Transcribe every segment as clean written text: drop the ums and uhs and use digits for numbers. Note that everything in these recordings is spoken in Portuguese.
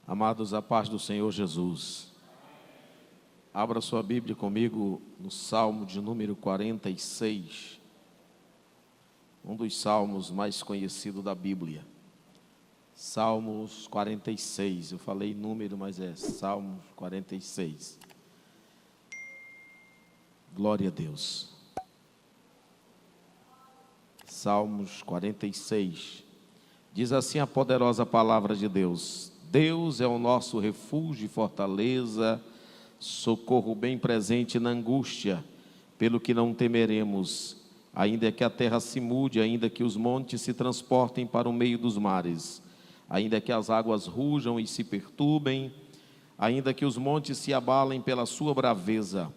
Amados, a paz do Senhor Jesus. Abra sua Bíblia comigo no Salmo de número 46, um dos salmos mais conhecidos da Bíblia. Salmos 46, eu falei número, mas é Salmos 46. Glória a Deus. Salmos 46. Diz assim a poderosa palavra de Deus: Deus é o nosso refúgio e fortaleza, socorro bem presente na angústia, pelo que não temeremos, ainda que a terra se mude, ainda que os montes se transportem para o meio dos mares, ainda que as águas rujam e se perturbem, ainda que os montes se abalem pela sua braveza.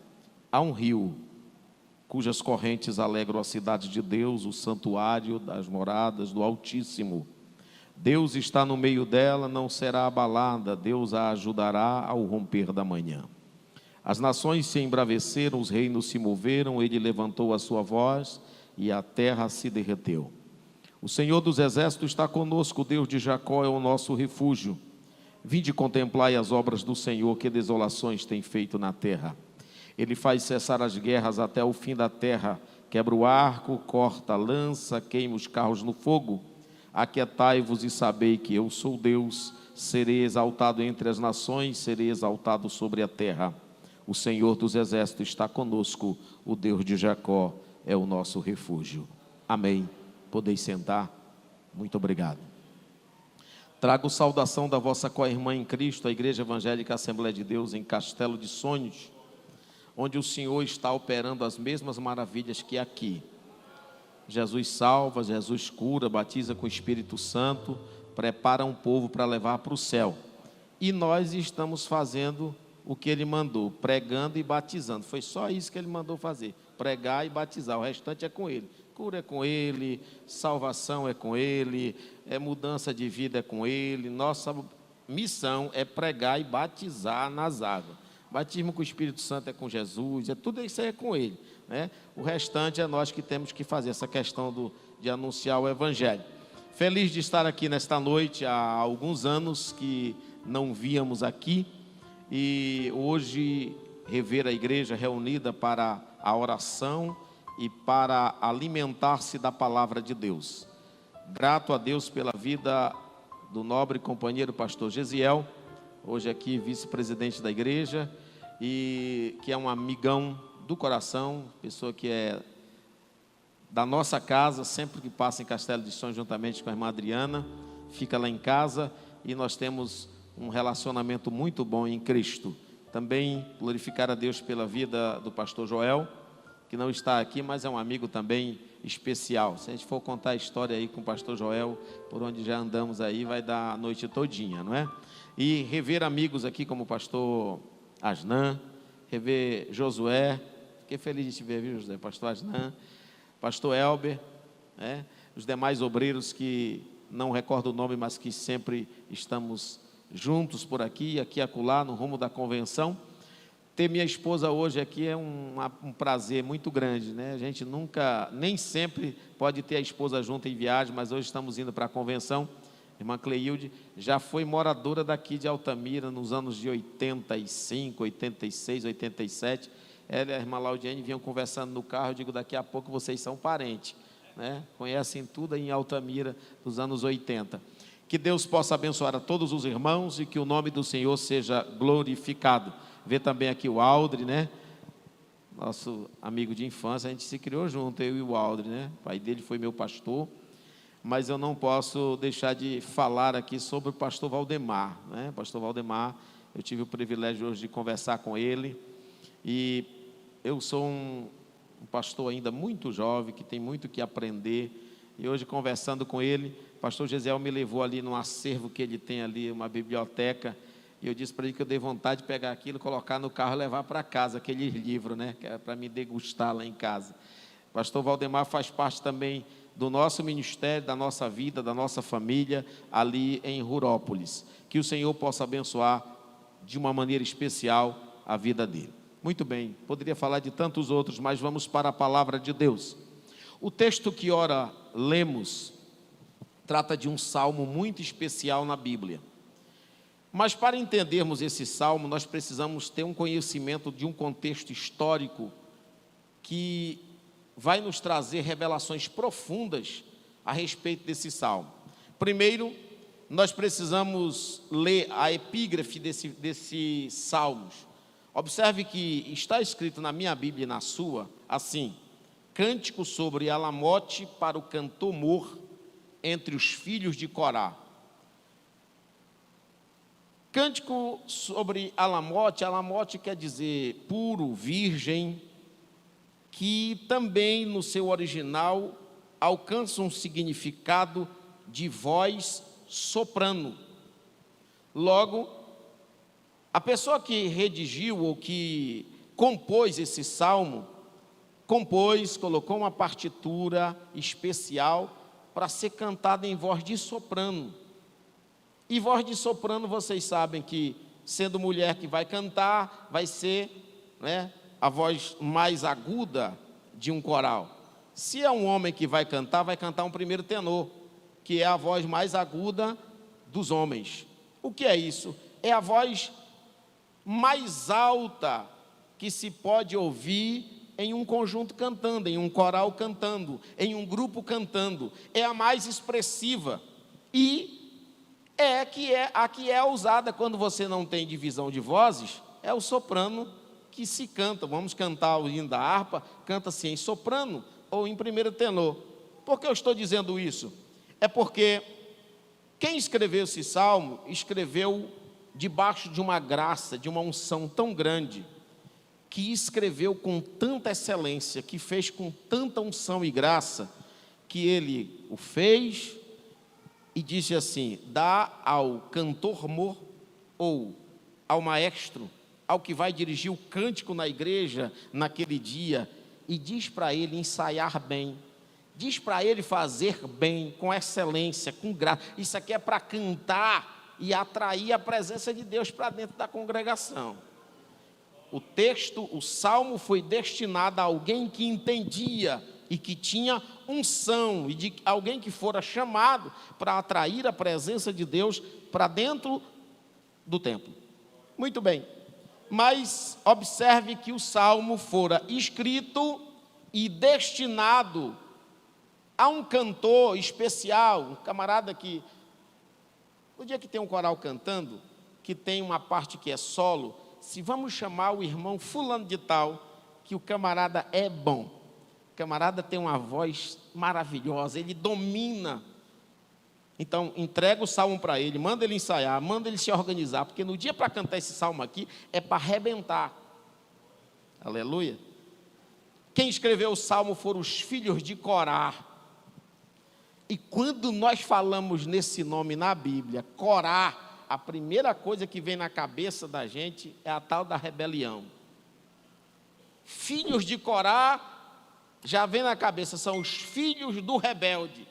Há um rio, cujas correntes alegram a cidade de Deus, o santuário das moradas do Altíssimo. Deus está no meio dela, não será abalada, Deus a ajudará ao romper da manhã. As nações se embraveceram, os reinos se moveram, ele levantou a sua voz e a terra se derreteu. O Senhor dos exércitos está conosco, o Deus de Jacó é o nosso refúgio. Vinde contemplai as obras do Senhor, que desolações tem feito na terra. Ele faz cessar as guerras até o fim da terra, quebra o arco, corta a lança, queima os carros no fogo. Aquietai-vos e sabei que eu sou Deus, serei exaltado entre as nações, serei exaltado sobre a terra. O Senhor dos exércitos está conosco, o Deus de Jacó é o nosso refúgio. Amém. Podeis sentar. Muito obrigado. Trago saudação da vossa co-irmã em Cristo, a Igreja Evangélica Assembleia de Deus em Castelo de Sonhos, onde o Senhor está operando as mesmas maravilhas que aqui. Jesus salva, Jesus cura, batiza com o Espírito Santo, prepara um povo para levar para o céu. E nós estamos fazendo o que Ele mandou, pregando e batizando. Foi só isso que Ele mandou fazer, pregar e batizar, o restante é com Ele. Cura é com Ele, salvação é com Ele, mudança de vida é com Ele. Nossa missão é pregar e batizar nas águas. Batismo com o Espírito Santo é com Jesus, tudo isso aí é com Ele, né? O restante é nós que temos que fazer essa questão de anunciar o Evangelho. Feliz de estar aqui nesta noite, há alguns anos que não víamos aqui, e hoje rever a igreja reunida para a oração e para alimentar-se da palavra de Deus. Grato a Deus pela vida do nobre companheiro pastor Gesiel, hoje aqui vice-presidente da igreja, e que é um amigão do coração, pessoa que é da nossa casa, sempre que passa em Castelo de Sonhos juntamente com a irmã Adriana, fica lá em casa, e nós temos um relacionamento muito bom em Cristo. Também glorificar a Deus pela vida do pastor Joel, que não está aqui, mas é um amigo também especial. Se a gente for contar a história aí com o pastor Joel, por onde já andamos aí, vai dar a noite todinha, não é? E rever amigos aqui como o pastor Asnan, rever Josué, fiquei feliz de te ver, viu, José? Pastor Asnan, pastor Elber, né? Os demais obreiros que não recordo o nome, mas que sempre estamos juntos por aqui, aqui e acolá, no rumo da convenção. Ter minha esposa hoje aqui é um prazer muito grande, né? A gente nem sempre pode ter a esposa junto em viagem, mas hoje estamos indo para a convenção. Irmã Cleilde já foi moradora daqui de Altamira nos anos de 85, 86, 87. Ela e a irmã Laudiane vinham conversando no carro. Eu digo, daqui a pouco vocês são parentes, né? Conhecem tudo em Altamira dos anos 80. Que Deus possa abençoar a todos os irmãos e que o nome do Senhor seja glorificado. Vê também aqui o Aldre, né? Nosso amigo de infância, a gente se criou junto, eu e o Aldre, né? O pai dele foi meu pastor. Mas eu não posso deixar de falar aqui sobre o pastor Valdemar, né? Pastor Valdemar, eu tive o privilégio hoje de conversar com ele, e eu sou um pastor ainda muito jovem, que tem muito que aprender, e hoje conversando com ele, o pastor Gesiel me levou ali num acervo que ele tem ali, uma biblioteca, e eu disse para ele que eu dei vontade de pegar aquilo, colocar no carro e levar para casa, aquele livro, né? Que é para me degustar lá em casa. O pastor Valdemar faz parte também do nosso ministério, da nossa vida, da nossa família, ali em Rurópolis. Que o Senhor possa abençoar de uma maneira especial a vida dele. Muito bem, poderia falar de tantos outros, mas vamos para a palavra de Deus. O texto que ora lemos trata de um salmo muito especial na Bíblia. Mas para entendermos esse salmo, nós precisamos ter um conhecimento de um contexto histórico que vai nos trazer revelações profundas a respeito desse salmo. Primeiro, nós precisamos ler a epígrafe desse salmos. Observe que está escrito na minha Bíblia e na sua, assim: cântico sobre Alamote para o cantor mor entre os filhos de Corá. Cântico sobre Alamote, Alamote quer dizer puro, virgem, que também no seu original alcança um significado de voz soprano. Logo, a pessoa que redigiu ou que compôs esse salmo, colocou uma partitura especial para ser cantada em voz de soprano. E voz de soprano, vocês sabem que, sendo mulher que vai cantar, vai ser, a voz mais aguda de um coral. Se é um homem que vai cantar um primeiro tenor, que é a voz mais aguda dos homens. O que é isso? É a voz mais alta que se pode ouvir em um conjunto cantando, em um coral cantando, em um grupo cantando. É a mais expressiva e a que é usada quando você não tem divisão de vozes, é o soprano que se canta. Vamos cantar o hino da harpa, canta-se em soprano ou em primeiro tenor. Por que eu estou dizendo isso? É porque quem escreveu esse salmo, escreveu debaixo de uma graça, de uma unção tão grande, que escreveu com tanta excelência, que fez com tanta unção e graça, que ele o fez e disse assim: dá ao cantor mor, ou ao maestro, ao que vai dirigir o cântico na igreja naquele dia, e diz para ele ensaiar bem, diz para ele fazer bem, com excelência, com graça. Isso aqui é para cantar e atrair a presença de Deus para dentro da congregação. O salmo foi destinado a alguém que entendia e que tinha unção, e de alguém que fora chamado para atrair a presença de Deus para dentro do templo. Muito bem, mas observe que o salmo fora escrito e destinado a um cantor especial, um camarada que, no dia que tem um coral cantando, que tem uma parte que é solo, se vamos chamar o irmão fulano de tal, que o camarada é bom. O camarada tem uma voz maravilhosa, ele domina. Então, entrega o salmo para ele, manda ele ensaiar, manda ele se organizar, porque no dia para cantar esse salmo aqui, é para arrebentar. Aleluia. Quem escreveu o salmo foram os filhos de Corá. E quando nós falamos nesse nome na Bíblia, Corá, a primeira coisa que vem na cabeça da gente é a tal da rebelião. Filhos de Corá, já vem na cabeça, são os filhos do rebelde.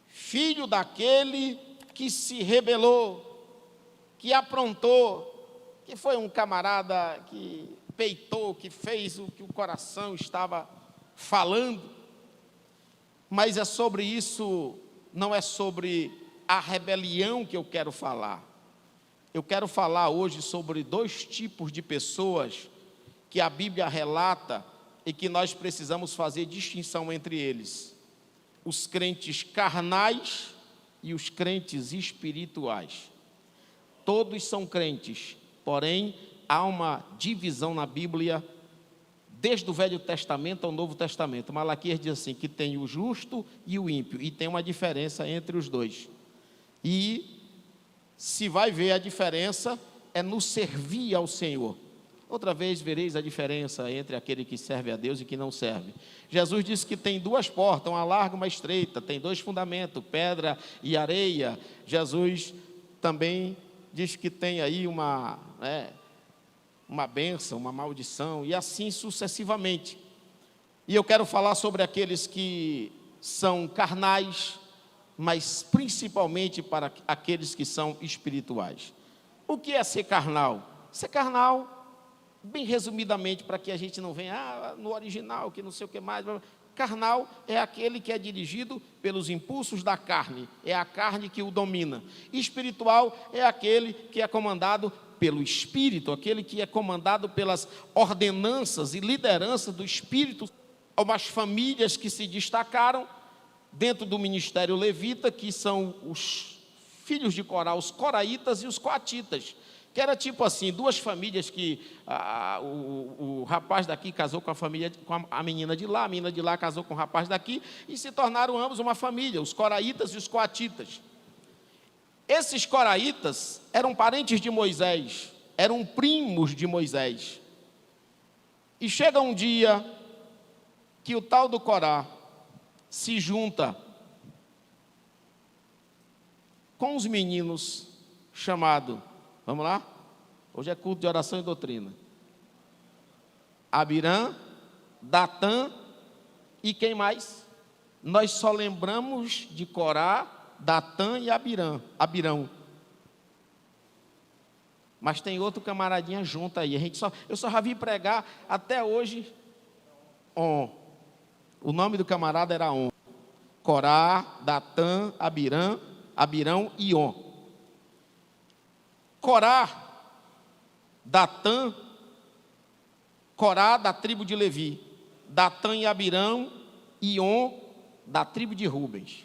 Filho daquele que se rebelou, que aprontou, que foi um camarada que peitou, que fez o que o coração estava falando. Mas é sobre isso, não é sobre a rebelião que eu quero falar. Eu quero falar hoje sobre dois tipos de pessoas que a Bíblia relata e que nós precisamos fazer distinção entre eles: os crentes carnais e os crentes espirituais. Todos são crentes, porém há uma divisão na Bíblia, desde o Velho Testamento ao Novo Testamento. Malaquias diz assim, que tem o justo e o ímpio, e tem uma diferença entre os dois. E se vai ver a diferença, é no servir ao Senhor. Outra vez vereis a diferença entre aquele que serve a Deus e que não serve. Jesus disse que tem duas portas, uma larga e uma estreita, tem dois fundamentos, pedra e areia. Jesus também diz que tem aí uma bênção, uma maldição, e assim sucessivamente. E eu quero falar sobre aqueles que são carnais, mas principalmente para aqueles que são espirituais. O que é ser carnal? Ser carnal, bem resumidamente, para que a gente não venha no original, que não sei o que mais, Carnal é aquele que é dirigido pelos impulsos da carne, é a carne que o domina. Espiritual é aquele que é comandado pelo Espírito, aquele que é comandado pelas ordenanças e liderança do Espírito. Umas famílias que se destacaram dentro do ministério levita, que são os filhos de Corá, os coraitas e os coatitas, que era tipo assim, duas famílias que o rapaz daqui casou com a menina de lá, a menina de lá casou com o rapaz daqui, e se tornaram ambos uma família, os coraitas e os coatitas. Esses coraitas eram parentes de Moisés, eram primos de Moisés. E chega um dia que o tal do Corá se junta com os meninos chamados, vamos lá? Hoje é culto de oração e doutrina. Abirã, Datã e quem mais? Nós só lembramos de Corá, Datã e Abirão. Mas tem outro camaradinha junto aí. Eu só já vi pregar até hoje On. O nome do camarada era On. Corá, Datã, Abirão e On. Corá, Datã, Corá da tribo de Levi, Datã e Abirão e On da tribo de Rubens.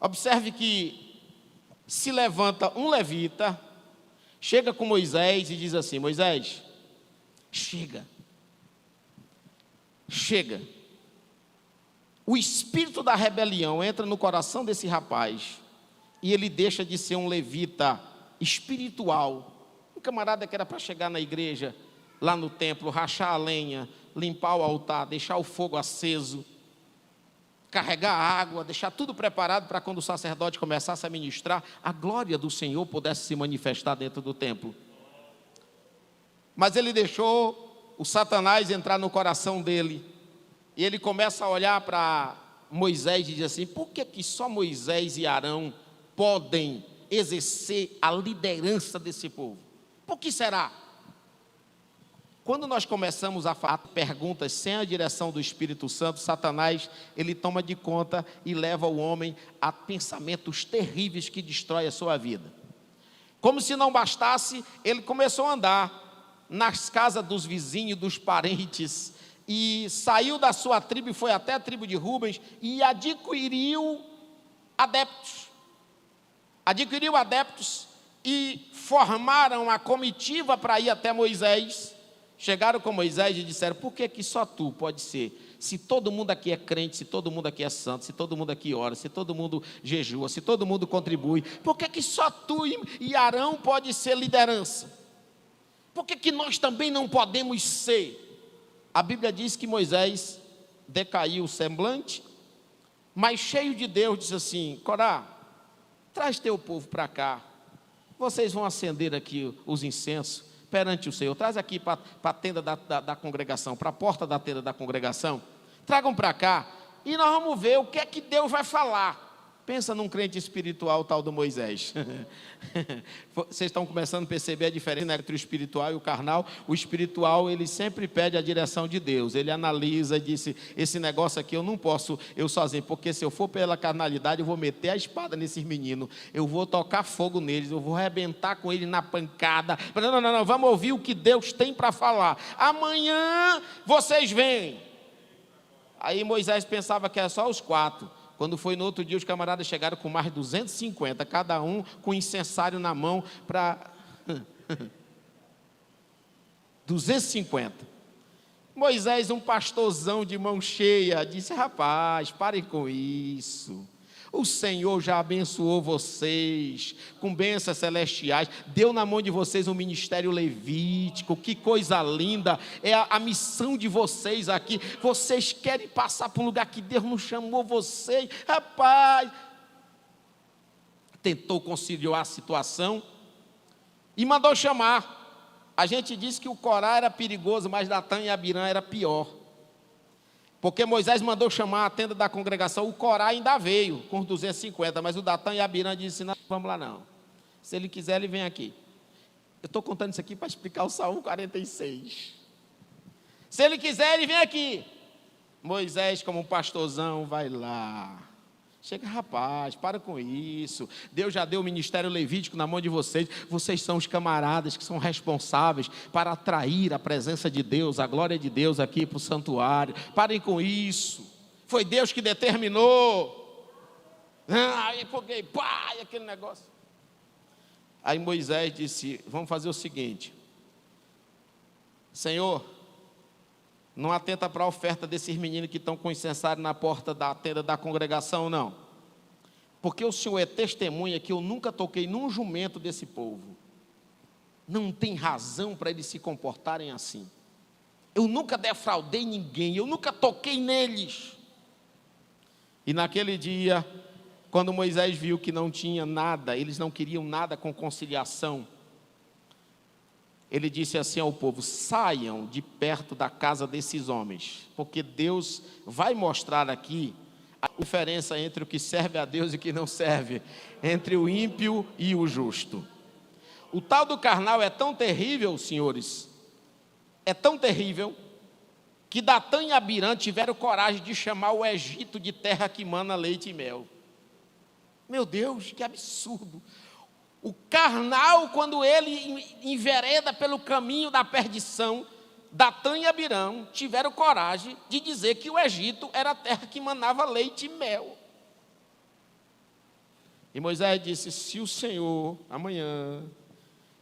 Observe que se levanta um levita, chega com Moisés e diz assim: Moisés, chega. O espírito da rebelião entra no coração desse rapaz e ele deixa de ser um levita espiritual, um camarada que era para chegar na igreja, lá no templo, rachar a lenha, limpar o altar, deixar o fogo aceso, carregar a água, deixar tudo preparado para quando o sacerdote começasse a ministrar, a glória do Senhor pudesse se manifestar dentro do templo. Mas ele deixou o Satanás entrar no coração dele, e ele começa a olhar para Moisés e diz assim: por que só Moisés e Arão podem exercer a liderança desse povo? Por que será? Quando nós começamos a fazer perguntas sem a direção do Espírito Santo, Satanás, ele toma de conta e leva o homem a pensamentos terríveis que destroem a sua vida. Como se não bastasse, ele começou a andar nas casas dos vizinhos, dos parentes, e saiu da sua tribo e foi até a tribo de Rubens e adquiriu adeptos. E formaram a comitiva para ir até Moisés. Chegaram com Moisés e disseram: por que só tu pode ser? Se todo mundo aqui é crente, se todo mundo aqui é santo, se todo mundo aqui ora, se todo mundo jejua, se todo mundo contribui, por que só tu e Arão pode ser liderança? Por que nós também não podemos ser? A Bíblia diz que Moisés decaiu o semblante, mas cheio de Deus, disse assim: Corá, traz teu povo para cá, vocês vão acender aqui os incensos perante o Senhor, traz aqui para a tenda da congregação, para a porta da tenda da congregação, tragam para cá, e nós vamos ver o que é que Deus vai falar. Pensa num crente espiritual tal do Moisés. Vocês estão começando a perceber a diferença entre o espiritual e o carnal. O espiritual, ele sempre pede a direção de Deus. Ele analisa e diz: esse negócio aqui eu não posso eu sozinho, porque se eu for pela carnalidade, eu vou meter a espada nesses meninos, eu vou tocar fogo neles, eu vou arrebentar com eles na pancada. Não, vamos ouvir o que Deus tem para falar. Amanhã vocês vêm. Aí Moisés pensava que era só os 4. Quando foi no outro dia, os camaradas chegaram com mais de 250, cada um com incensário na mão para 250. Moisés, um pastorzão de mão cheia, disse: rapaz, parem com isso. O Senhor já abençoou vocês com bênçãos celestiais, deu na mão de vocês um ministério levítico, que coisa linda, é a missão de vocês aqui. Vocês querem passar por um lugar que Deus não chamou vocês, rapaz. Tentou conciliar a situação e mandou chamar. A gente disse que o Corá era perigoso, mas Datã e Abirã era pior. Porque Moisés mandou chamar a tenda da congregação, o Corá ainda veio com os 250, mas o Datã e Abirã disse: não, vamos lá não. Se ele quiser, ele vem aqui. Eu estou contando isso aqui para explicar o Salmo 46. Se ele quiser, ele vem aqui. Moisés, como um pastorzão, vai lá. Chega, rapaz, para com isso. Deus já deu o ministério levítico na mão de vocês. Vocês são os camaradas que são responsáveis para atrair a presença de Deus, a glória de Deus aqui para o santuário. Parem com isso. Foi Deus que determinou. Aí foguei, pai, aquele negócio. Aí Moisés disse: vamos fazer o seguinte, Senhor, não atenta para a oferta desses meninos que estão com incensário na porta da tenda da congregação, não. Porque o Senhor é testemunha que eu nunca toquei num jumento desse povo. Não tem razão para eles se comportarem assim. Eu nunca defraudei ninguém, eu nunca toquei neles. E naquele dia, quando Moisés viu que não tinha nada, eles não queriam nada com conciliação, ele disse assim ao povo: saiam de perto da casa desses homens, porque Deus vai mostrar aqui a diferença entre o que serve a Deus e o que não serve, entre o ímpio e o justo. O tal do carnal é tão terrível, senhores, é tão terrível, que Datã e Abirã tiveram coragem de chamar o Egito de terra que mana leite e mel. Meu Deus, que absurdo! O carnal, quando ele envereda pelo caminho da perdição, Datã e Abirã tiveram coragem de dizer que o Egito era a terra que manava leite e mel. E Moisés disse: se o Senhor, amanhã,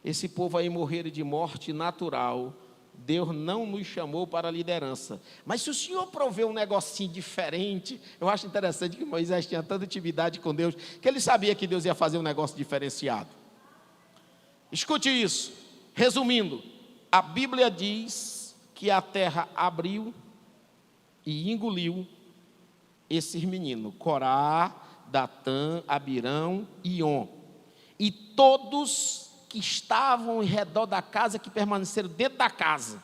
esse povo aí morrer de morte natural, Deus não nos chamou para a liderança. Mas se o Senhor proveu um negocinho diferente, eu acho interessante que Moisés tinha tanta intimidade com Deus, que ele sabia que Deus ia fazer um negócio diferenciado. Escute isso, resumindo, a Bíblia diz que a terra abriu e engoliu esses meninos, Corá, Datã, Abirão e On. E todos que estavam em redor da casa, que permaneceram dentro da casa.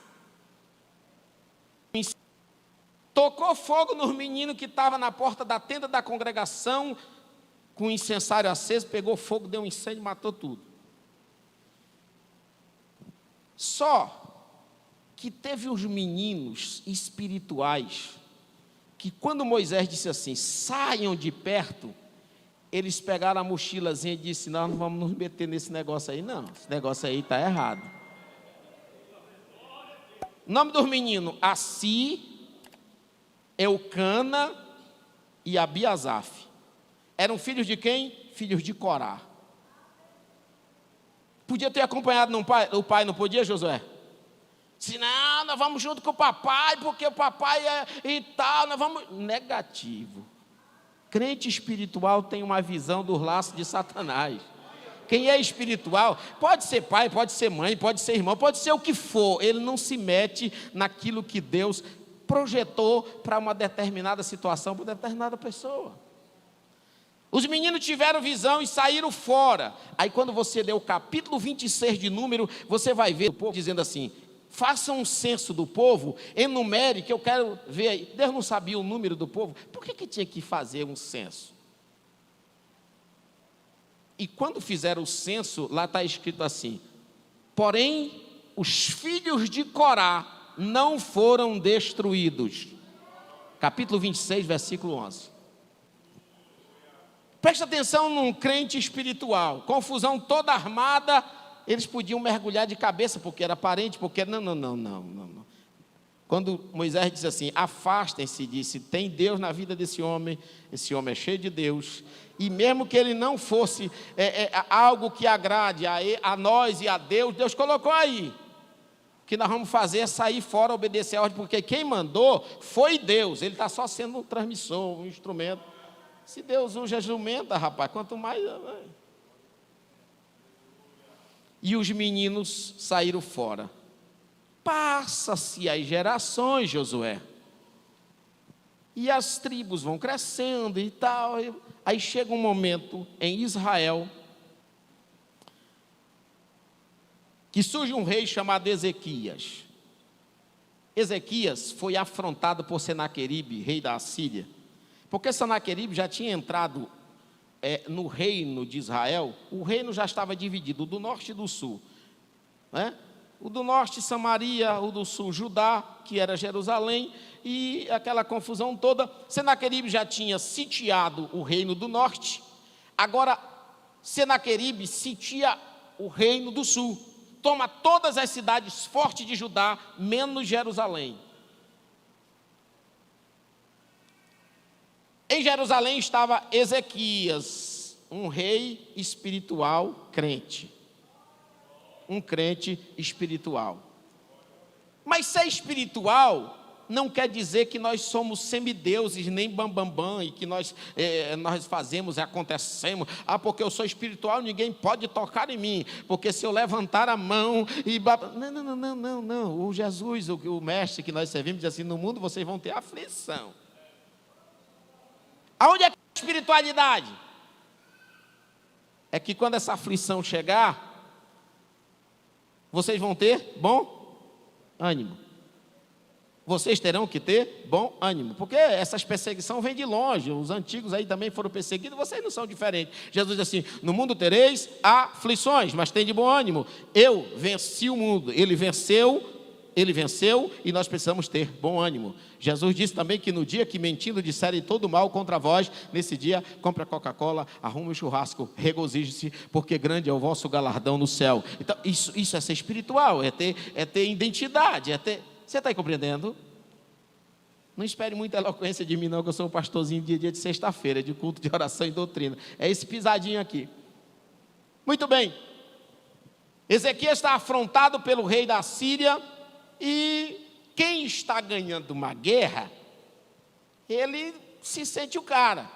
Tocou fogo nos meninos que estavam na porta da tenda da congregação, com o incensário aceso, pegou fogo, deu um incêndio, matou tudo. Só que teve uns meninos espirituais, que quando Moisés disse assim, saiam de perto, eles pegaram a mochilazinha e disseram: nós não vamos nos meter nesse negócio aí não, esse negócio aí está errado. O nome dos meninos: Assi, Eucana e Abiasaf. Eram filhos de quem? Filhos de Corá. Podia ter acompanhado o pai, não podia, Josué? Se não, nós vamos junto com o papai, porque o papai é e tal, nós vamos... Negativo. Crente espiritual tem uma visão dos laços de Satanás. Quem é espiritual, pode ser pai, pode ser mãe, pode ser irmão, pode ser o que for, ele não se mete naquilo que Deus projetou para uma determinada situação, para uma determinada pessoa. Os meninos tiveram visão e saíram fora. Aí quando você lê o capítulo 26 de Número, você vai ver o povo dizendo assim: faça um censo do povo, enumere, que eu quero ver aí. Deus não sabia o número do povo, por que tinha que fazer um censo? E quando fizeram o censo, lá está escrito assim: porém, os filhos de Corá não foram destruídos. Capítulo 26, versículo 11. Presta atenção num crente espiritual, confusão toda armada. Eles podiam mergulhar de cabeça, porque era parente, porque... Não. Quando Moisés disse assim, afastem-se, disse, tem Deus na vida desse homem, esse homem é cheio de Deus, e mesmo que ele não fosse algo que agrade a nós e a Deus, Deus colocou aí. O que nós vamos fazer é sair fora, obedecer a ordem, porque quem mandou foi Deus, ele está só sendo um transmissor, um instrumento. Se Deus usa a jumenta, rapaz, quanto mais... E os meninos saíram fora. Passa-se as gerações, Josué. E as tribos vão crescendo e tal. Aí chega um momento em Israel que surge um rei chamado Ezequias. Ezequias foi afrontado por Senaqueribe, rei da Assíria. Porque Senaqueribe já tinha entrado no reino de Israel. O reino já estava dividido do norte e do sul, né? O do norte, Samaria, o do sul, Judá, que era Jerusalém, e aquela confusão toda. Senaqueribe já tinha sitiado o reino do norte, agora Senaqueribe sitia o reino do sul, toma todas as cidades fortes de Judá, menos Jerusalém. Em Jerusalém estava Ezequias, um rei espiritual crente. Um crente espiritual. Mas ser espiritual não quer dizer que nós somos semideuses, nem bambambam, e que nós fazemos e acontecemos. Porque eu sou espiritual, ninguém pode tocar em mim, porque se eu levantar a mão e... Não. O Jesus, o mestre que nós servimos, diz assim: no mundo vocês vão ter aflição. Aonde é que é a espiritualidade? É que quando essa aflição chegar, vocês vão ter bom ânimo. Vocês terão que ter bom ânimo, porque essas perseguições vêm de longe. Os antigos aí também foram perseguidos, vocês não são diferentes. Jesus diz assim: no mundo tereis aflições, mas tem de bom ânimo. Eu venci o mundo, ele venceu, e nós precisamos ter bom ânimo. Jesus disse também que no dia que mentindo disserem todo mal contra vós, nesse dia, compre a Coca-Cola, arrume o churrasco, regozije-se, porque grande é o vosso galardão no céu. Então, isso é ser espiritual, é ter identidade, Você está aí compreendendo? Não espere muita eloquência de mim não, que eu sou um pastorzinho dia de sexta-feira, de culto de oração e doutrina. É esse pisadinho aqui. Muito bem. Ezequias está afrontado pelo rei da Síria, e quem está ganhando uma guerra, ele se sente o cara.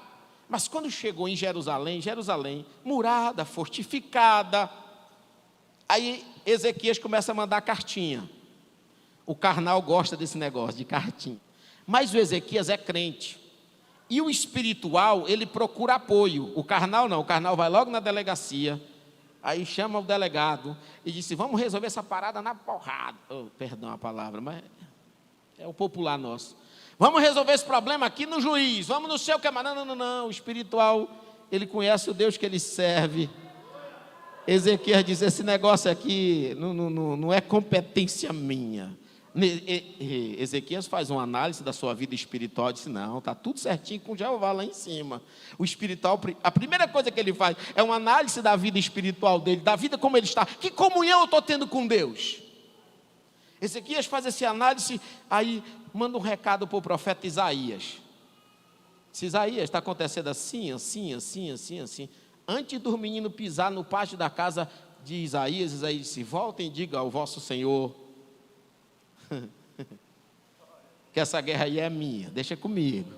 Mas quando chegou em Jerusalém, murada, fortificada, aí Ezequias começa a mandar cartinha. O carnal gosta desse negócio de cartinha. Mas o Ezequias é crente. E o espiritual, ele procura apoio. O carnal não, o carnal vai logo na delegacia. Aí chama o delegado e disse: vamos resolver essa parada na porrada. Perdão a palavra, mas é o popular nosso. Vamos resolver esse problema aqui no juiz. Vamos no seu camarada. Não. O espiritual, ele conhece o Deus que ele serve. Ezequias diz: esse negócio aqui não é competência minha. Ezequias faz uma análise da sua vida espiritual e diz: não, está tudo certinho com Jeová lá em cima. O espiritual, a primeira coisa que ele faz é uma análise da vida espiritual dele, da vida como ele está. Que comunhão eu estou tendo com Deus? Ezequias faz essa análise, aí manda um recado para o profeta Isaías. Se Isaías está acontecendo assim. Antes dos meninos pisar no pátio da casa de Isaías disse: voltem e diga ao vosso Senhor que essa guerra aí é minha, deixa comigo.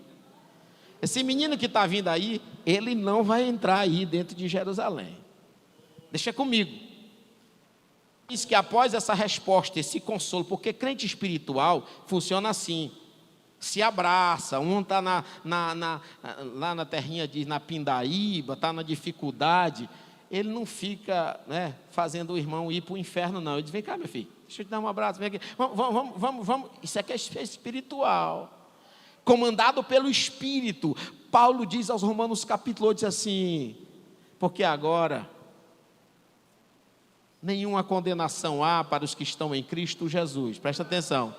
Esse menino que está vindo aí, ele não vai entrar aí dentro de Jerusalém, deixa comigo. Diz que após essa resposta, esse consolo, porque crente espiritual funciona assim: se abraça, um está lá na terrinha na Pindaíba, está na dificuldade, ele não fica fazendo o irmão ir para o inferno, não. Ele diz: vem cá, meu filho, deixa eu te dar um abraço, vem aqui, vamos. Isso aqui é espiritual, comandado pelo Espírito. Paulo diz aos Romanos capítulo 8, diz assim: porque agora nenhuma condenação há para os que estão em Cristo Jesus. Presta atenção.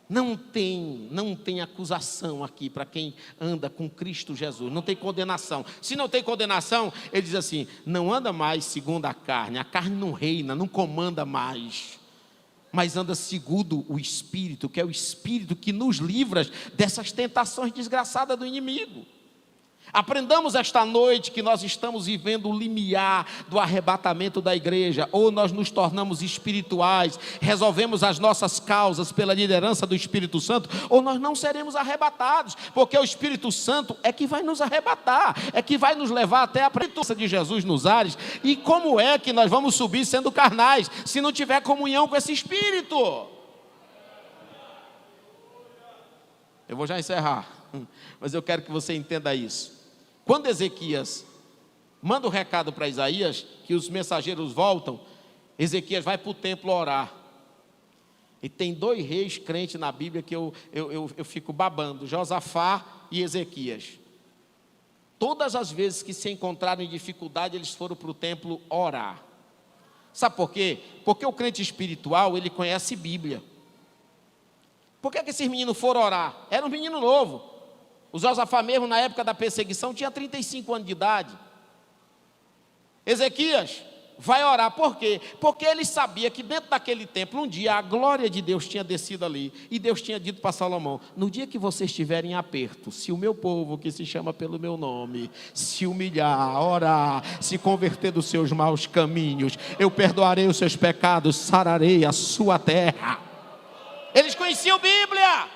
Não tem acusação aqui para quem anda com Cristo Jesus. Não tem condenação. Se não tem condenação, ele diz assim: não anda mais segundo a carne não reina, não comanda mais, mas anda segundo o Espírito, que é o Espírito que nos livra dessas tentações desgraçadas do inimigo. Aprendamos esta noite que nós estamos vivendo o limiar do arrebatamento da igreja. Ou nós nos tornamos espirituais, resolvemos as nossas causas pela liderança do Espírito Santo, ou nós não seremos arrebatados, porque o Espírito Santo é que vai nos arrebatar, é que vai nos levar até a presença de Jesus nos ares. E como é que nós vamos subir sendo carnais, se não tiver comunhão com esse Espírito? Eu vou já encerrar, mas eu quero que você entenda isso. Quando Ezequias manda o recado para Isaías, que os mensageiros voltam, Ezequias vai para o templo orar. E tem dois reis crentes na Bíblia que eu fico babando: Josafá e Ezequias. Todas as vezes que se encontraram em dificuldade, eles foram para o templo orar. Sabe por quê? Porque o crente espiritual, ele conhece Bíblia. Por que esses meninos foram orar? Era um menino novo. O Josafá mesmo, na época da perseguição, tinha 35 anos de idade. Ezequias vai orar, por quê? Porque ele sabia que dentro daquele templo, um dia, a glória de Deus tinha descido ali, e Deus tinha dito para Salomão: no dia que vocês estiverem em aperto, se o meu povo, que se chama pelo meu nome, se humilhar, orar, se converter dos seus maus caminhos, eu perdoarei os seus pecados, sararei a sua terra. Eles conheciam Bíblia.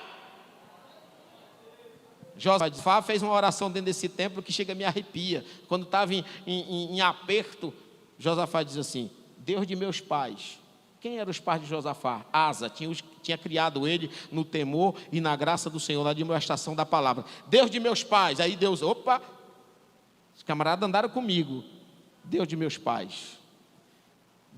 Josafá fez uma oração dentro desse templo que chega a me arrepia. Quando estava em aperto, Josafá diz assim: Deus de meus pais. Quem eram os pais de Josafá? Asa, tinha criado ele no temor e na graça do Senhor, na demonstração da palavra. Deus de meus pais. Aí Deus, opa, os camaradas andaram comigo. Deus de meus pais.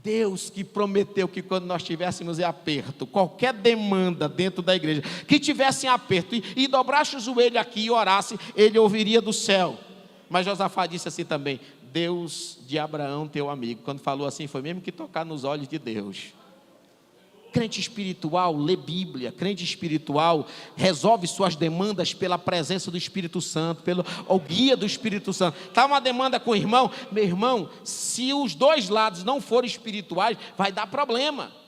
Deus que prometeu que quando nós tivéssemos em aperto, qualquer demanda dentro da igreja, que tivesse em aperto e dobrasse o joelho aqui e orasse, ele ouviria do céu. Mas Josafá disse assim também: Deus de Abraão, teu amigo. Quando falou assim, foi mesmo que tocar nos olhos de Deus. Crente espiritual lê Bíblia, crente espiritual resolve suas demandas pela presença do Espírito Santo, pelo guia do Espírito Santo. Está uma demanda com o irmão, meu irmão, se os dois lados não forem espirituais, vai dar problema.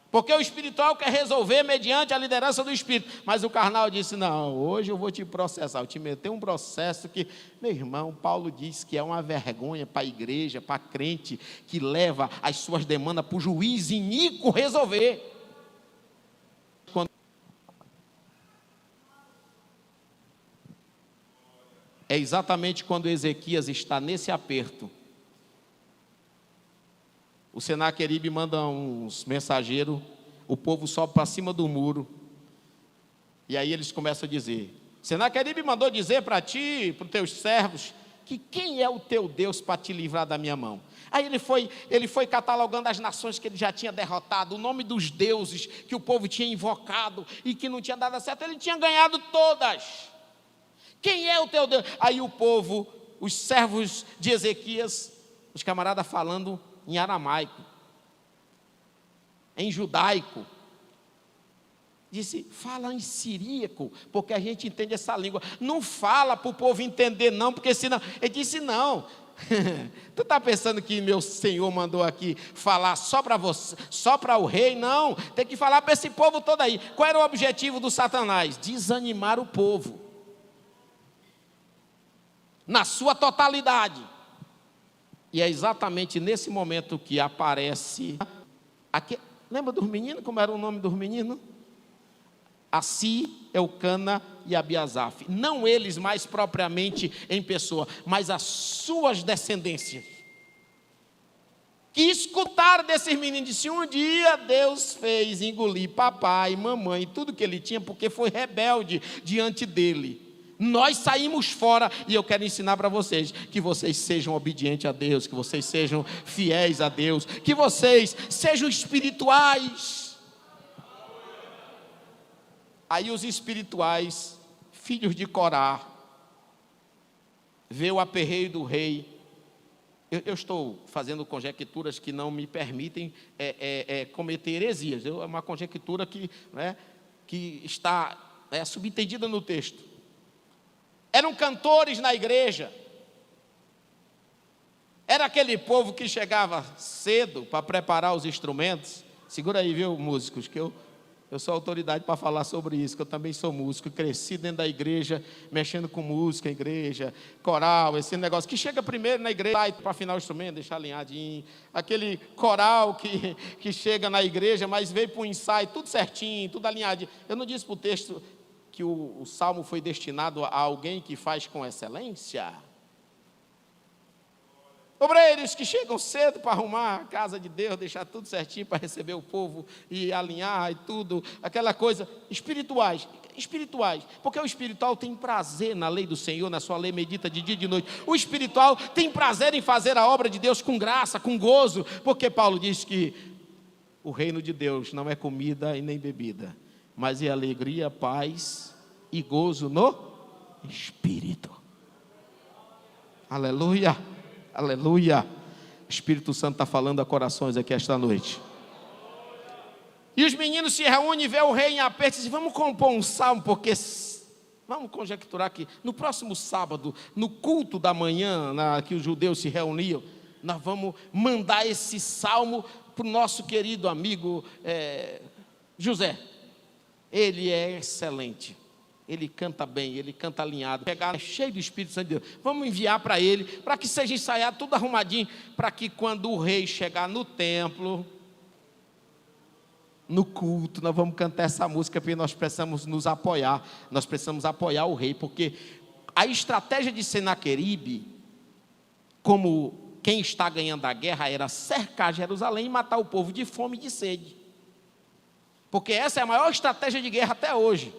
Porque o espiritual quer resolver mediante a liderança do Espírito. Mas o carnal disse: não, hoje eu vou te processar. Eu te meter um processo que, meu irmão, Paulo diz que é uma vergonha para a igreja, para crente, que leva as suas demandas para o juiz iníquo resolver. É exatamente quando Ezequias está nesse aperto. O Senaqueribe manda uns mensageiros, o povo sobe para cima do muro, e aí eles começam a dizer: Senaqueribe mandou dizer para ti, para os teus servos, que quem é o teu Deus para te livrar da minha mão? Aí ele foi catalogando as nações que ele já tinha derrotado, o nome dos deuses que o povo tinha invocado e que não tinha dado certo, ele tinha ganhado todas. Quem é o teu Deus? Aí o povo, os servos de Ezequias, os camaradas falando em aramaico, em judaico, disse: fala em siríaco, porque a gente entende essa língua. Não fala para o povo entender não, porque senão, ele disse: não, tu está pensando que meu Senhor mandou aqui falar só para você, só para o rei? Não, tem que falar para esse povo todo aí. Qual era o objetivo do Satanás? Desanimar o povo, na sua totalidade. E é exatamente nesse momento que aparece aqui, lembra dos meninos? Como era o nome dos meninos? Assi, Elcana e Abiasaf. Não eles mais propriamente em pessoa, mas as suas descendências, que escutaram desses meninos. Disse: um dia Deus fez engolir papai, mamãe, tudo que ele tinha, porque foi rebelde diante dele. Nós saímos fora, e eu quero ensinar para vocês, que vocês sejam obedientes a Deus, que vocês sejam fiéis a Deus, que vocês sejam espirituais. Aí os espirituais, filhos de Corá, vê o aperreio do rei. Eu estou fazendo conjecturas que não me permitem cometer heresias. É uma conjectura que está subentendida no texto. Eram cantores na igreja. Era aquele povo que chegava cedo para preparar os instrumentos. Segura aí, viu, músicos, que eu sou autoridade para falar sobre isso, que eu também sou músico, cresci dentro da igreja, mexendo com música, igreja, coral, esse negócio, que chega primeiro na igreja, para afinar o instrumento, deixar alinhadinho, aquele coral que chega na igreja, mas veio para o ensaio, tudo certinho, tudo alinhadinho. Eu não disse para o texto que o salmo foi destinado a alguém que faz com excelência? Obreiros que chegam cedo para arrumar a casa de Deus, deixar tudo certinho para receber o povo e alinhar e tudo, aquela coisa, espirituais, porque o espiritual tem prazer na lei do Senhor, na sua lei medita de dia e de noite. O espiritual tem prazer em fazer a obra de Deus com graça, com gozo, porque Paulo diz que o reino de Deus não é comida e nem bebida, mas é alegria, paz e gozo no Espírito. Aleluia, aleluia. Espírito Santo está falando a corações aqui esta noite. E os meninos se reúnem e vê o rei em aperto e dizem, vamos compor um salmo, porque vamos conjecturar que no próximo sábado, no culto da manhã, que os judeus se reuniam, nós vamos mandar esse salmo para o nosso querido amigo José. Ele é excelente, ele canta bem, ele canta alinhado, é cheio do Espírito Santo de Deus. Vamos enviar para ele, para que seja ensaiado, tudo arrumadinho, para que quando o rei chegar no templo, no culto, nós vamos cantar essa música, porque nós precisamos nos apoiar, nós precisamos apoiar o rei, porque a estratégia de Senaqueribe, como quem está ganhando a guerra, era cercar Jerusalém e matar o povo de fome e de sede, porque essa é a maior estratégia de guerra até hoje.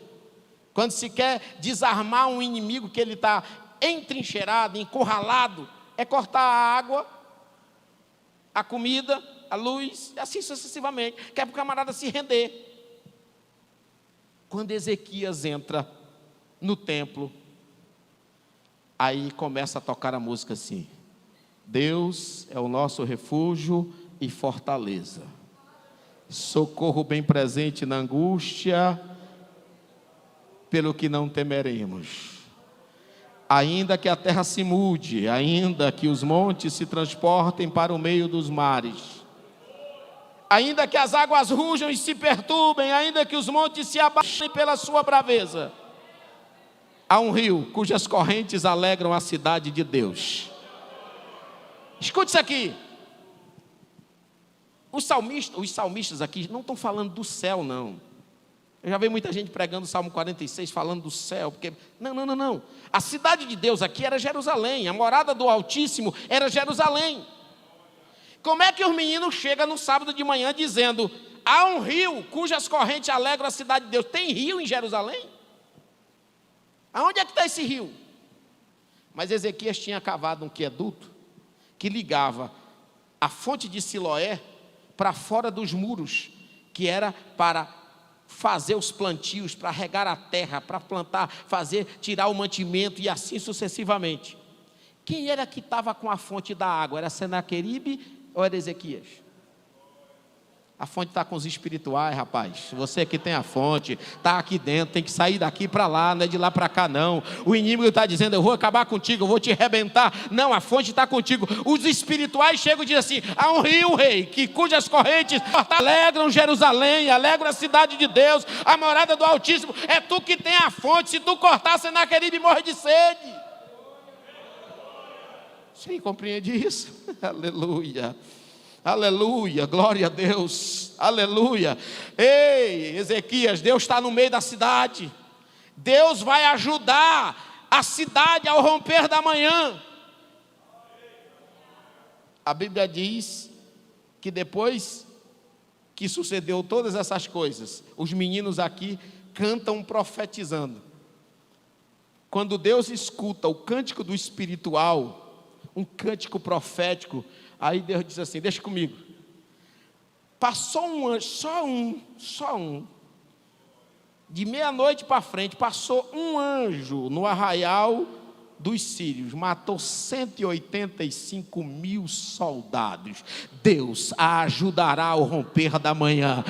Quando se quer desarmar um inimigo que ele está entrincheirado, encurralado, é cortar a água, a comida, a luz, e assim sucessivamente, que é para o camarada se render. Quando Ezequias entra no templo, aí começa a tocar a música assim: Deus é o nosso refúgio e fortaleza, socorro bem presente na angústia, pelo que não temeremos. Ainda que a terra se mude, ainda que os montes se transportem para o meio dos mares, ainda que as águas rujam e se perturbem, ainda que os montes se abaixem pela sua braveza, há um rio cujas correntes alegram a cidade de Deus. Escute isso aqui. Os salmistas aqui não estão falando do céu, não. Eu já vi muita gente pregando o Salmo 46, falando do céu, porque... Não. A cidade de Deus aqui era Jerusalém, a morada do Altíssimo era Jerusalém. Como é que os meninos chegam no sábado de manhã dizendo, há um rio cujas correntes alegram a cidade de Deus? Tem rio em Jerusalém? Aonde é que está esse rio? Mas Ezequias tinha cavado um queduto que ligava a fonte de Siloé para fora dos muros, que era para fazer os plantios, para regar a terra, para plantar, tirar o mantimento e assim sucessivamente. Quem era que estava com a fonte da água? Era Senaqueribe ou era Ezequias? A fonte está com os espirituais, rapaz. Você que tem a fonte, está aqui dentro, tem que sair daqui para lá, não é de lá para cá não. O inimigo está dizendo, eu vou acabar contigo, eu vou te arrebentar. Não, a fonte está contigo. Os espirituais chegam e dizem assim, há um rio, rei, cujas correntes alegram Jerusalém, alegram a cidade de Deus, a morada do Altíssimo. É tu que tem a fonte, se tu cortar, Senaqueribe morre de sede. Sim, compreende isso? Aleluia. Aleluia, glória a Deus, aleluia. Ei, Ezequias, Deus está no meio da cidade. Deus vai ajudar a cidade ao romper da manhã. A Bíblia diz que depois que sucedeu todas essas coisas, os meninos aqui cantam profetizando. Quando Deus escuta o cântico do espiritual, um cântico profético, aí Deus diz assim, deixa comigo. Passou um anjo, só um. De meia-noite para frente, passou um anjo no arraial dos sírios, matou 185 mil soldados. Deus a ajudará ao romper da manhã.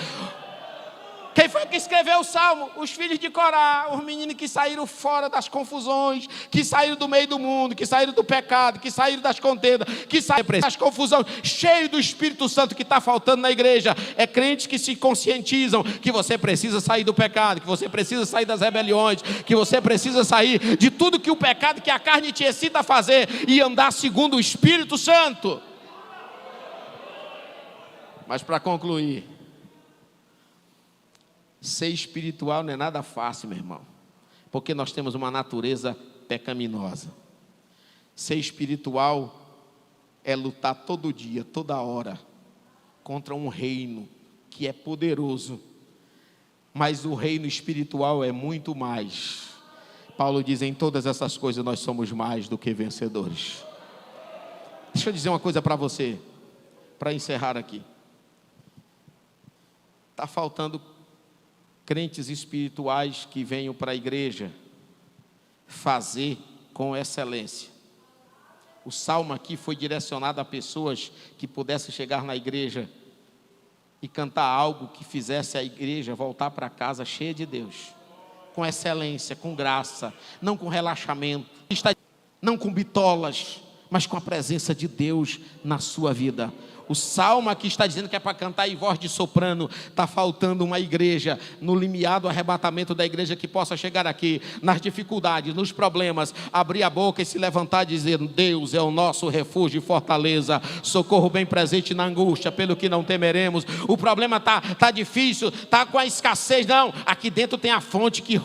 Quem foi que escreveu o Salmo? Os filhos de Corá, os meninos que saíram fora das confusões, que saíram do meio do mundo, que saíram do pecado, que saíram das contendas, que saíram das confusões, cheio do Espírito Santo que está faltando na igreja. É crentes que se conscientizam que você precisa sair do pecado, que você precisa sair das rebeliões, que você precisa sair de tudo que o pecado, que a carne te excita a fazer e andar segundo o Espírito Santo. Mas para concluir, ser espiritual não é nada fácil, meu irmão, porque nós temos uma natureza pecaminosa. Ser espiritual é lutar todo dia, toda hora, contra um reino que é poderoso, mas o reino espiritual é muito mais. Paulo diz, em todas essas coisas nós somos mais do que vencedores. Deixa eu dizer uma coisa para você, para encerrar aqui. Está faltando crentes espirituais que venham para a igreja fazer com excelência. O salmo aqui foi direcionado a pessoas que pudessem chegar na igreja e cantar algo que fizesse a igreja voltar para casa cheia de Deus, com excelência, com graça, não com relaxamento, não com bitolas, mas com a presença de Deus na sua vida. O salmo aqui está dizendo que é para cantar em voz de soprano. Está faltando uma igreja no limiar do arrebatamento da igreja que possa chegar aqui, nas dificuldades, nos problemas, abrir a boca e se levantar dizendo: Deus é o nosso refúgio e fortaleza, socorro bem presente na angústia, pelo que não temeremos. O problema está difícil, está com a escassez. Não, aqui dentro tem a fonte que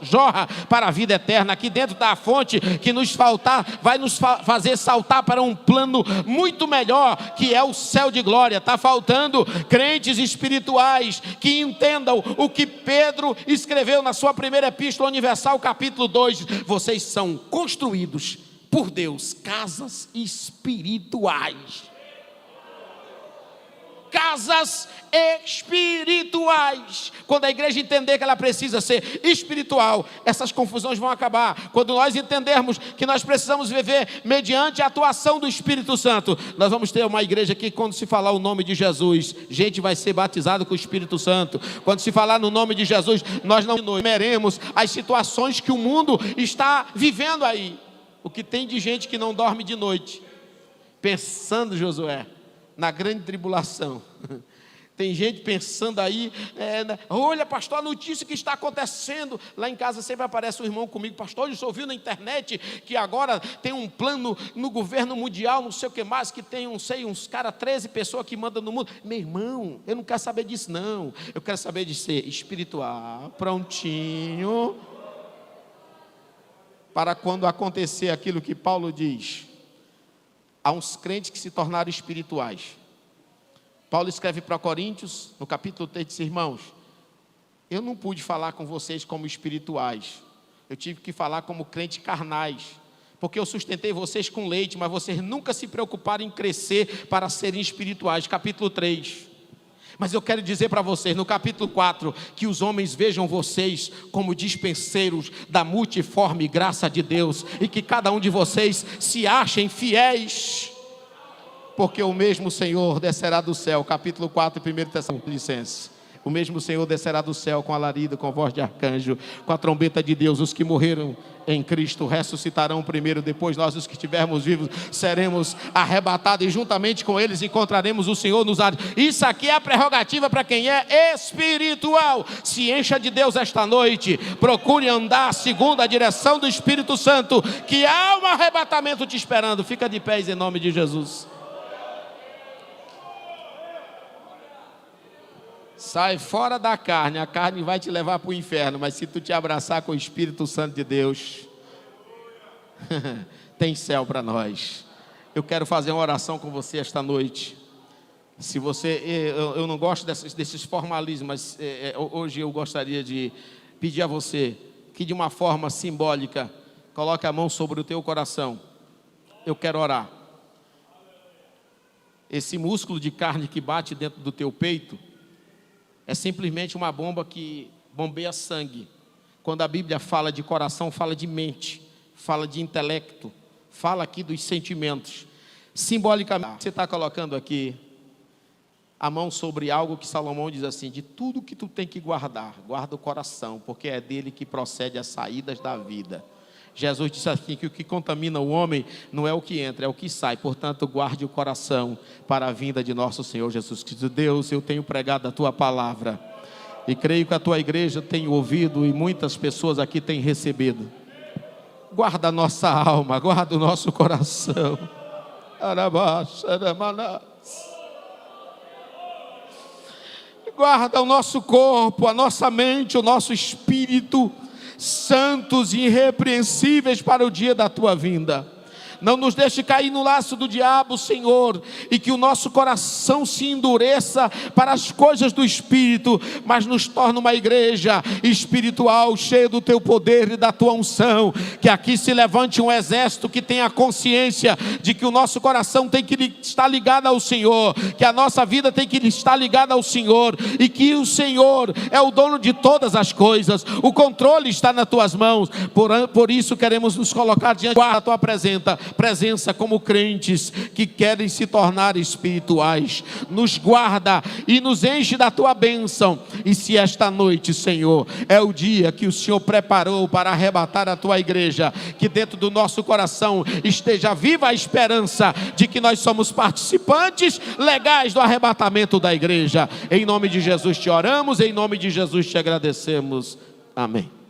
jorra para a vida eterna. Aqui dentro está a fonte que vai nos fazer saltar para um plano muito melhor, que é o céu de glória. Está faltando crentes espirituais que entendam o que Pedro escreveu na sua primeira epístola universal, capítulo 2. Vocês são construídos por Deus, casas espirituais. Casas espirituais. Quando a igreja entender que ela precisa ser espiritual, essas confusões vão acabar. Quando nós entendermos que nós precisamos viver mediante a atuação do Espírito Santo, nós vamos ter uma igreja que, quando se falar o nome de Jesus, gente vai ser batizada com o Espírito Santo. Quando se falar no nome de Jesus, nós não temeremos as situações que o mundo está vivendo aí. O que tem de gente que não dorme de noite, pensando, Josué, na grande tribulação. Tem gente pensando aí, olha, pastor, a notícia que está acontecendo. Lá em casa sempre aparece um irmão comigo: pastor, eu só ouvi na internet que agora tem um plano no governo mundial, não sei o que mais, que tem, uns 13 pessoas que mandam no mundo. Meu irmão, eu não quero saber disso não. Eu quero saber de ser espiritual, prontinho, para quando acontecer aquilo que Paulo diz. Há uns crentes que se tornaram espirituais. Paulo escreve para Coríntios, no capítulo 3, diz: irmãos, eu não pude falar com vocês como espirituais, eu tive que falar como crentes carnais, porque eu sustentei vocês com leite, mas vocês nunca se preocuparam em crescer para serem espirituais. Capítulo 3. Mas eu quero dizer para vocês, no capítulo 4, que os homens vejam vocês como dispenseiros da multiforme graça de Deus, e que cada um de vocês se achem fiéis, porque o mesmo Senhor descerá do céu. Capítulo 4, 1 Tessalonicenses. O mesmo Senhor descerá do céu com alarido, com voz de arcanjo, com a trombeta de Deus. Os que morreram em Cristo ressuscitarão primeiro, depois nós, os que estivermos vivos, seremos arrebatados e juntamente com eles encontraremos o Senhor nos ares. Isso aqui é a prerrogativa para quem é espiritual. Se encha de Deus esta noite, procure andar segundo a direção do Espírito Santo, que há um arrebatamento te esperando. Fica de pés em nome de Jesus. Sai fora da carne, a carne vai te levar para o inferno, mas se tu te abraçar com o Espírito Santo de Deus, tem céu para nós. Eu quero fazer uma oração com você esta noite. Se você, eu não gosto desses formalismos, mas hoje eu gostaria de pedir a você que, de uma forma simbólica, coloque a mão sobre o teu coração. Eu quero orar. Esse músculo de carne que bate dentro do teu peito é simplesmente uma bomba que bombeia sangue. Quando a Bíblia fala de coração, fala de mente, fala de intelecto, fala aqui dos sentimentos. Simbolicamente, você está colocando aqui a mão sobre algo que Salomão diz assim: de tudo que tu tem que guardar, guarda o coração, porque é dele que procede as saídas da vida. Jesus disse assim, que o que contamina o homem não é o que entra, é o que sai. Portanto, guarde o coração para a vinda de nosso Senhor Jesus Cristo. Deus, eu tenho pregado a tua palavra e creio que a tua igreja tem ouvido e muitas pessoas aqui têm recebido. Guarda a nossa alma, guarda o nosso coração. Guarda o nosso corpo, a nossa mente, o nosso espírito, santos e irrepreensíveis para o dia da tua vinda. Não nos deixe cair no laço do diabo, Senhor, e que o nosso coração se endureça para as coisas do Espírito, mas nos torne uma igreja espiritual, cheia do teu poder e da tua unção. Que aqui se levante um exército que tenha consciência de que o nosso coração tem que estar ligado ao Senhor, que a nossa vida tem que estar ligada ao Senhor, e que o Senhor é o dono de todas as coisas, o controle está nas tuas mãos. Por isso queremos nos colocar diante da tua presença, presença como crentes que querem se tornar espirituais. Nos guarda e nos enche da tua bênção. E se esta noite, Senhor, é o dia que o Senhor preparou para arrebatar a tua igreja, que dentro do nosso coração esteja viva a esperança de que nós somos participantes legais do arrebatamento da igreja. Em nome de Jesus te oramos, em nome de Jesus te agradecemos. Amém.